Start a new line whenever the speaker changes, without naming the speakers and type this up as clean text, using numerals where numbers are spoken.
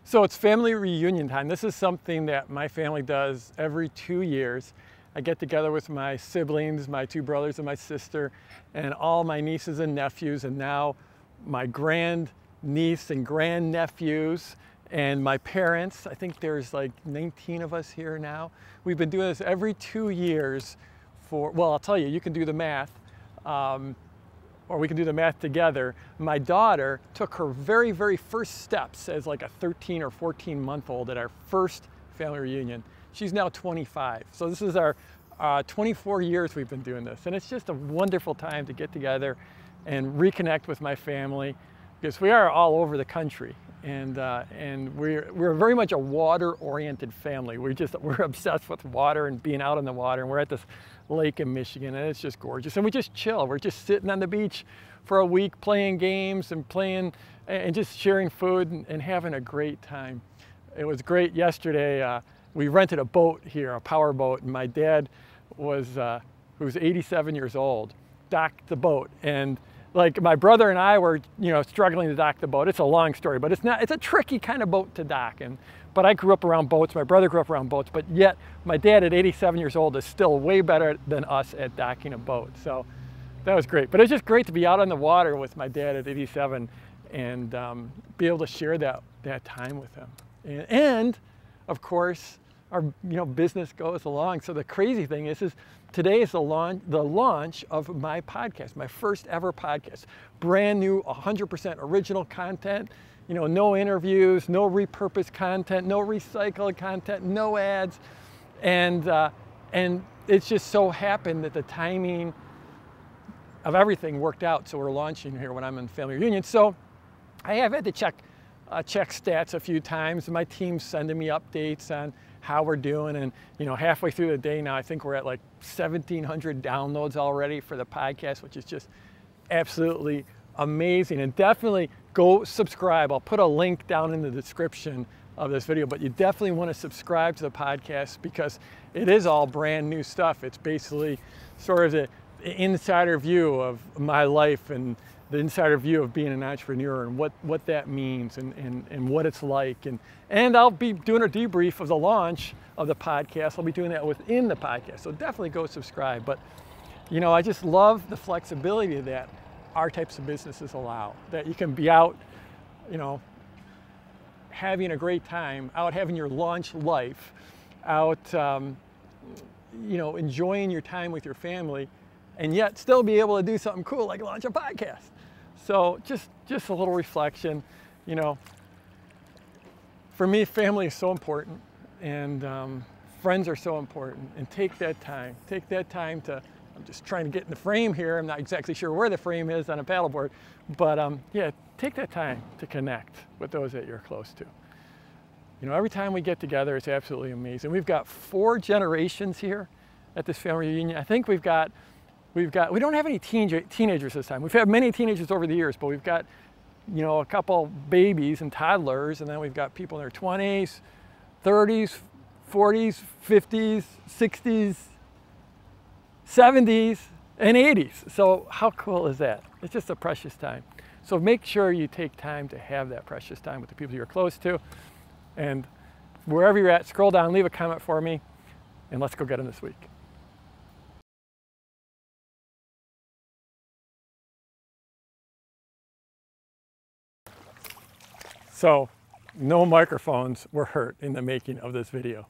So it's family reunion time. This is something that my family does every 2 years. I get together with my siblings, my two brothers and my sister, and all my nieces and nephews, and now my grand niece and grand nephews, and my parents. I think there's like 19 of us here now. We've been doing this every 2 years for, well, I'll tell you, you can do the math. Or we can do the math together. My daughter took her very, very first steps as like a 13 or 14 month old at our first family reunion. She's now 25. So this is our 24 years we've been doing this. And it's just a wonderful time to get together and reconnect with my family, because we are all over the country. And we're very much a water-oriented family. We're obsessed with water and being out on the water. And we're at this lake in Michigan, and it's just gorgeous. And we just chill. We're just sitting on the beach for a week, playing games and just sharing food and having a great time. It was great yesterday. We rented a boat here, a power boat, and my dad was, who's 87 years old, docked the boat. And like my brother and I were, struggling to dock the boat. It's a long story, but it's a tricky kind of boat to dock. But I grew up around boats, my brother grew up around boats, but yet my dad at 87 years old is still way better than us at docking a boat. So that was great. But it's just great to be out on the water with my dad at 87 and be able to share that time with him. And of course, our business goes along. So the crazy thing is today is the launch of my podcast, my first ever podcast. Brand new, 100% original content. No interviews, no repurposed content, no recycled content, no ads. And it's just so happened that the timing of everything worked out. So we're launching here when I'm in family reunion. So I have had to check stats a few times. My team's sending me updates on how we're doing. And halfway through the day now, I think we're at like 1,700 downloads already for the podcast, which is just absolutely amazing. And definitely go subscribe. I'll put a link down in the description of this video, but you definitely want to subscribe to the podcast because it is all brand new stuff. It's basically sort of the insider view of my life and the insider view of being an entrepreneur and what that means and what it's like. And I'll be doing a debrief of the launch of the podcast. I'll be doing that within the podcast. So definitely go subscribe. But I just love the flexibility that our types of businesses allow, that you can be out, having a great time, out having your launch life, out, enjoying your time with your family, and yet still be able to do something cool like launch a podcast. So just a little reflection, for me, family is so important, and friends are so important, and take that time to, I'm just trying to get in the frame here. I'm not exactly sure where the frame is on a paddleboard, but yeah, take that time to connect with those that you're close to. Every time we get together, it's absolutely amazing. We've got 4 generations here at this family reunion. I think we don't have any teenagers this time. We've had many teenagers over the years, but we've got, a couple babies and toddlers, and then we've got people in their 20s, 30s, 40s, 50s, 60s, 70s, and 80s. So how cool is that? It's just a precious time. So make sure you take time to have that precious time with the people you're close to. And wherever you're at, scroll down, leave a comment for me, and let's go get them this week. So no microphones were hurt in the making of this video.